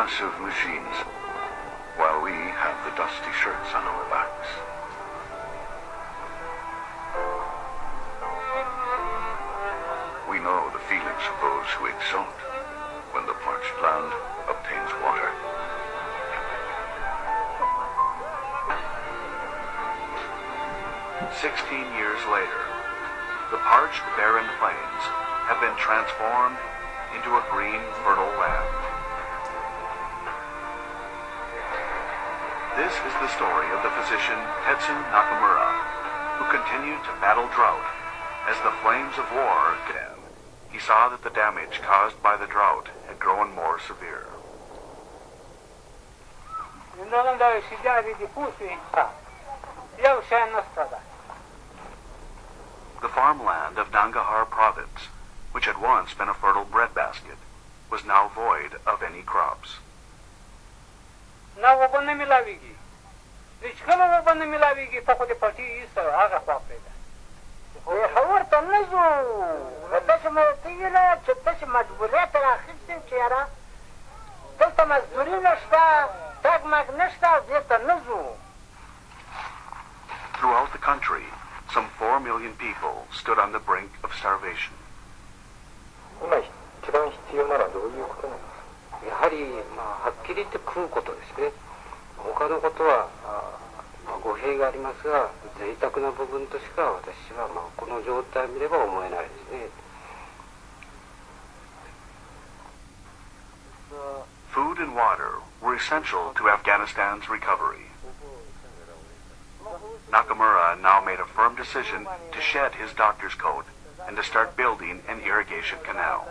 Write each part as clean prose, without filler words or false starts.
massive machines, while we have the dusty shirts on our backs. We know the feelings of those who exult when the parched land obtains water. 16 years later, the parched, barren plains have been transformed into a green, fertile land. This is the story of the physician Tetsu Nakamura, who continued to battle drought as the flames of war could have. He saw that the damage caused by the drought had grown more severe. The farmland of Nangarhar province, which had once been a fertile breadbasket, was now void of any crops. Throughout the country, some 4 million people stood on the brink of starvation. 今一番必要なのはどういうことなんですか。やはり、はっきり言って食うことですね。他のことは語弊がありますが、贅沢な部分としか私はこの状態を見れば思えないですね。Food and water were essential to Afghanistan's recovery. Nakamura now made a firm decision to shed his doctor's coat and to start building an irrigation canal.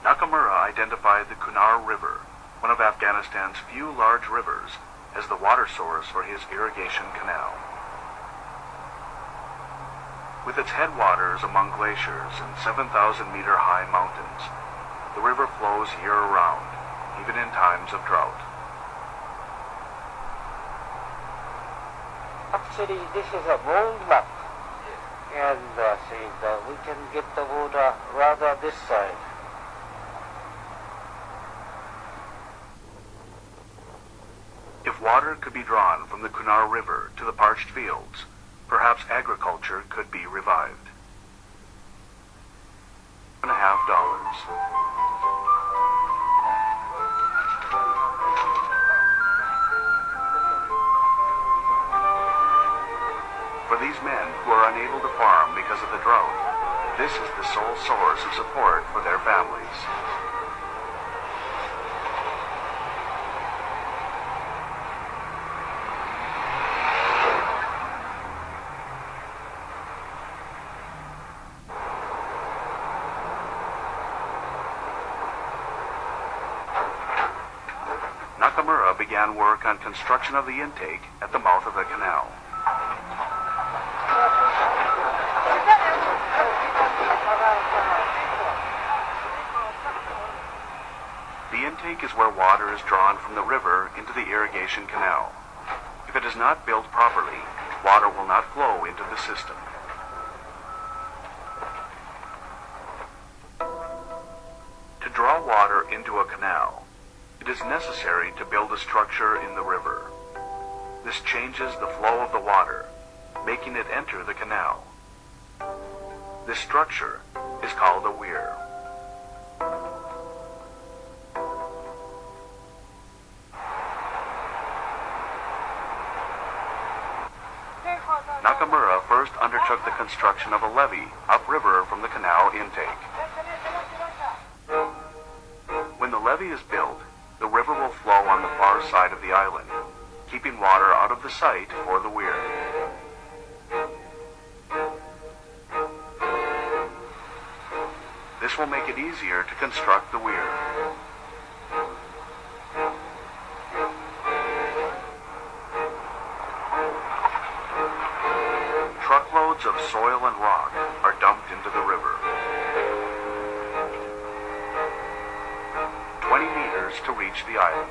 Nakamura identified the Kunar River, one of Afghanistan's few large rivers, as the water source for his irrigation canal. With its headwaters among glaciers and 7,000-meter high mountains, the river flows year-round, even in times of drought. Actually, this is a mold map, and we can get the water rather this side. If water could be drawn from the Kunar River to the parched fields, perhaps agriculture could be revived. $1.50. For these men who are unable to farm because of the drought, this is the sole source of support for their families. Nakamura began work on construction of the intake at the mouth of the canal. The intake is where water is drawn from the river into the irrigation canal. If it is not built properly, water will not flow into the system. To draw water into a canal, it is necessary to build a structure in the river. This changes the flow of the water, making it enter the canal. This structure is called a weir. Nakamura first undertook the construction of a levee upriver from the canal intake. When the levee is built, the river will flow on the far side of the island, keeping water out of the site for the weir. This will make it easier to construct the weir. Truckloads of soil and rock are dumped into the river. 20 meters to reach the island.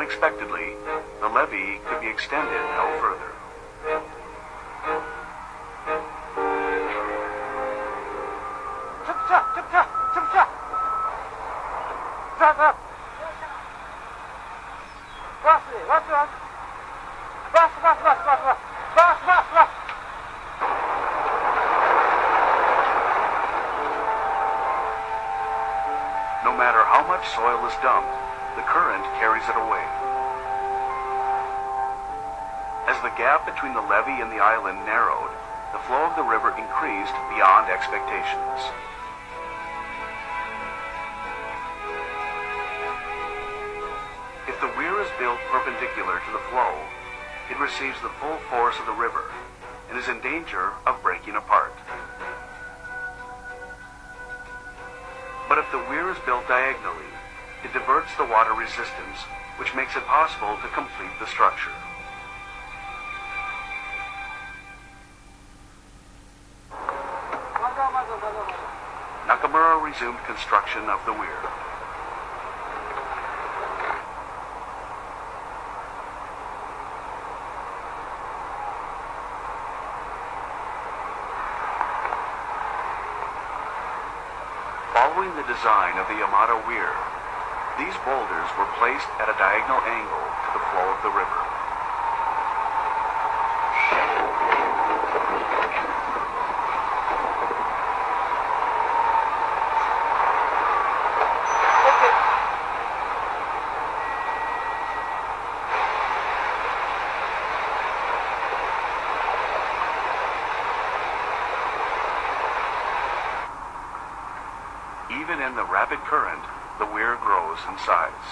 unexpectedly, the levee could be extended no further. No matter how much soil is dumped, the current carries it away. As the gap between the levee and the island narrowed, the flow of the river increased beyond expectations. If the weir is built perpendicular to the flow, it receives the full force of the river and is in danger of breaking apart. But if the weir is built diagonally, it diverts the water resistance, which makes it possible to complete the structure. Nakamura resumed construction of the weir. Following the design of the Yamada Weir, these boulders were placed at a diagonal angle to the flow of the river. Even in the rapid current, the weir grows in size.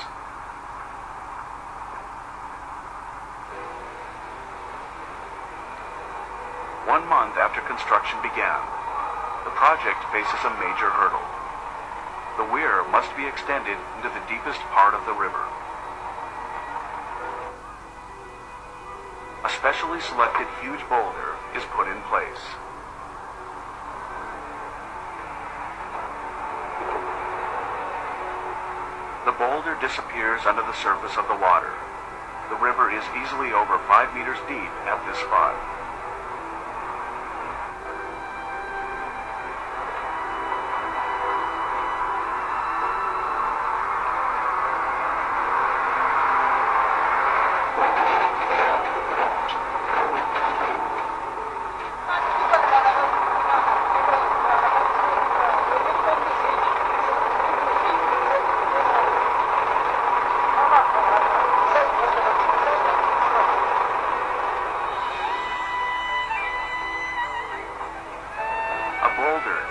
One month after construction began, the project faces a major hurdle. The weir must be extended into the deepest part of the river. A specially selected huge boulder is put in place. The boulder disappears under the surface of the water. The river is easily over 5 meters deep at this spot.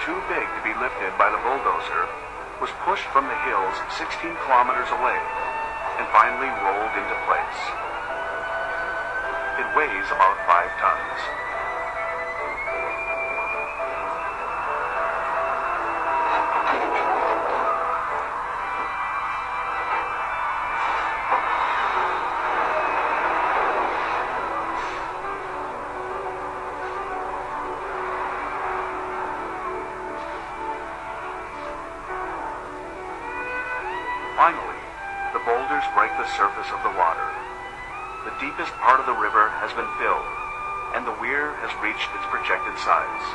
Too big to be lifted by the bulldozer, was pushed from the hills 16 kilometers away and finally rolled into place. It weighs about 5 tons. Finally, the boulders break the surface of the water. The deepest part of the river has been filled, and the weir has reached its projected size.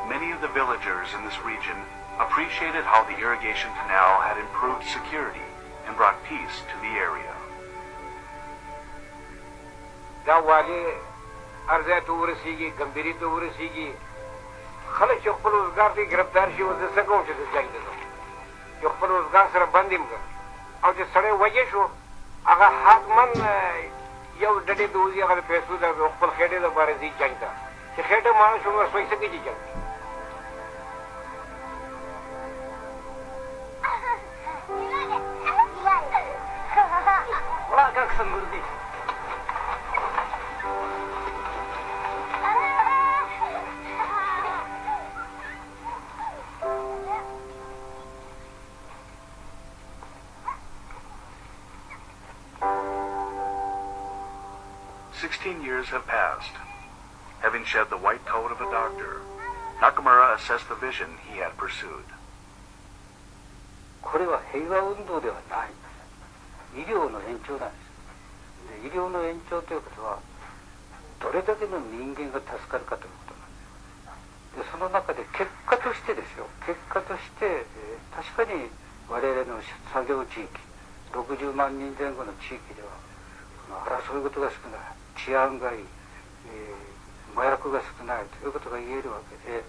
Many of the villagers in this region appreciated how the irrigation canal had improved security and brought peace to the area. دا والی ارزه ته ورسیږي ګمبري ته ورسیږي خلک چې خپل روزګار ته ګرفتار شي اوس زه څه کوم چې زه جنګ ته ځم چې خپل روزګار سره بند یم او چې سړی وږی شو هغه حتما یو ډډې ته وځي هغه د پیسو د خپل خېټې دپاره ځي جنګ ته چې خېټه ماړه شو نو سوی څه کوي جنګ وړه کاک سنګور دی 16 years have passed. Having shed the white coat of a doctor, Nakamura assessed the vision he had pursued. これは平和運動ではない。医療の延長なんです。で、医療の延長ということは、どれだけの人間が助かるかということなんです。で、その中で結果としてですよ、結果として、確かに我々の作業地域、60万人前後の地域では、争い事が少ない、治安がいい、麻薬が少ないということが言えるわけで、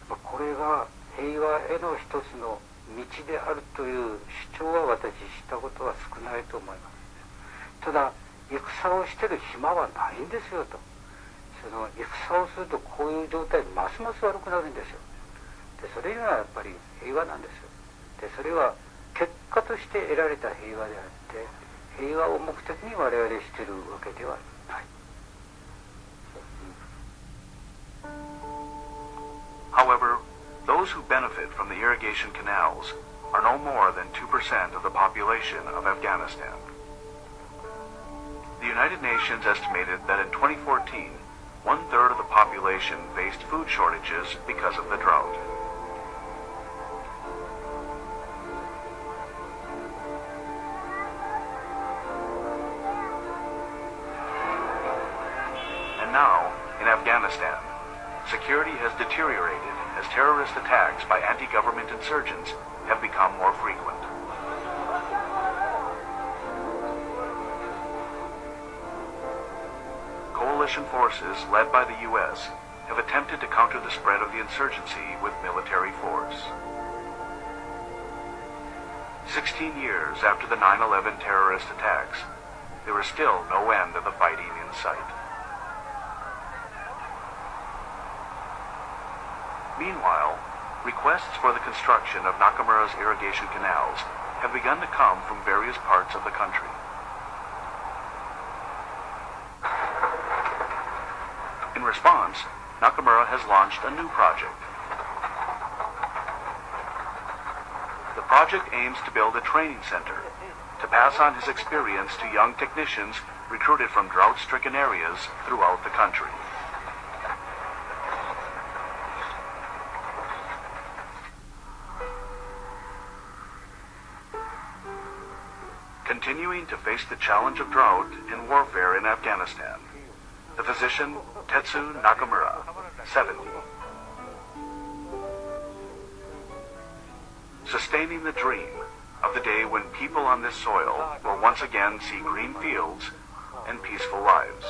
これが平和への一つの道であるという主張は私したことは少ないと思います。ただ戦をしてる暇はないんですよと。その戦をするとこういう状態ますます悪くなるんですよ。でそれにはやっぱり平和なんですよ。でそれは結果として得られた平和であって平和を目的に我々してるわけではない。However, those who benefit from the irrigation canals are no more than 2% of the population of Afghanistan. The United Nations estimated that in 2014, 1/3 of the population faced food shortages because of the drought. And now, in Afghanistan, security has deteriorated as terrorist attacks by anti-government insurgents have become more frequent. Coalition forces led by the U.S. have attempted to counter the spread of the insurgency with military force. 16 years after the 9/11 terrorist attacks, there is still no end of the fighting in sight. Meanwhile, requests for the construction of Nakamura's irrigation canals have begun to come from various parts of the country. In response, Nakamura has launched a new project. The project aims to build a training center to pass on his experience to young technicians recruited from drought-stricken areas throughout the country. Continuing to face the challenge of drought and warfare in Afghanistan, the physician Tetsu Nakamura, 70. Sustaining the dream of the day when people on this soil will once again see green fields and peaceful lives.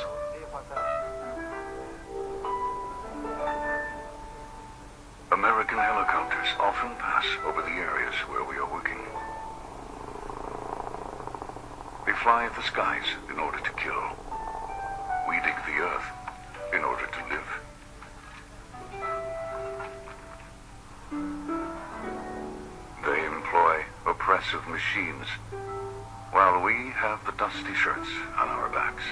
American helicopters often pass over the areas where we are working. They fly at the skies in order to kill. We dig the earth in order to live. They employ oppressive machines, while we have the dusty shirts on our backs.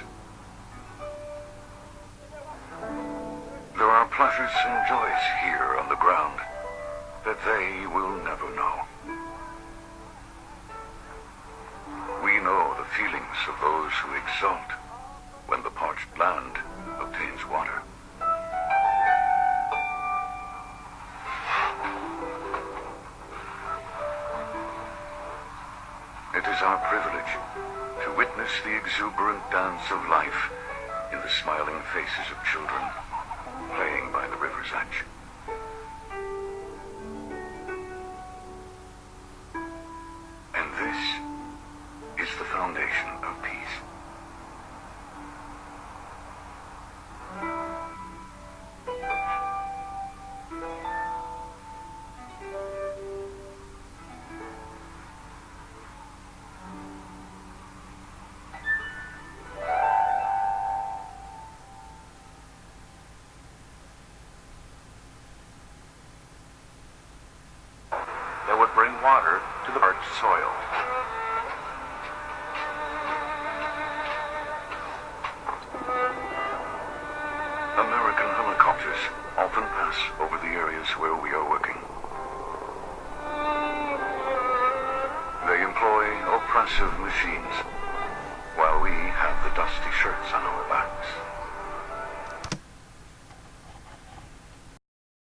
There are pleasures and joys here on the ground that they will never know. We know the feelings of those who exult when the parched land obtains water. It is our privilege to witness the exuberant dance of life in the smiling faces of children playing by the river's edge. And this is the foundation of peace. That would bring water to the parched soil. American helicopters often pass over the areas where we are working. They employ oppressive machines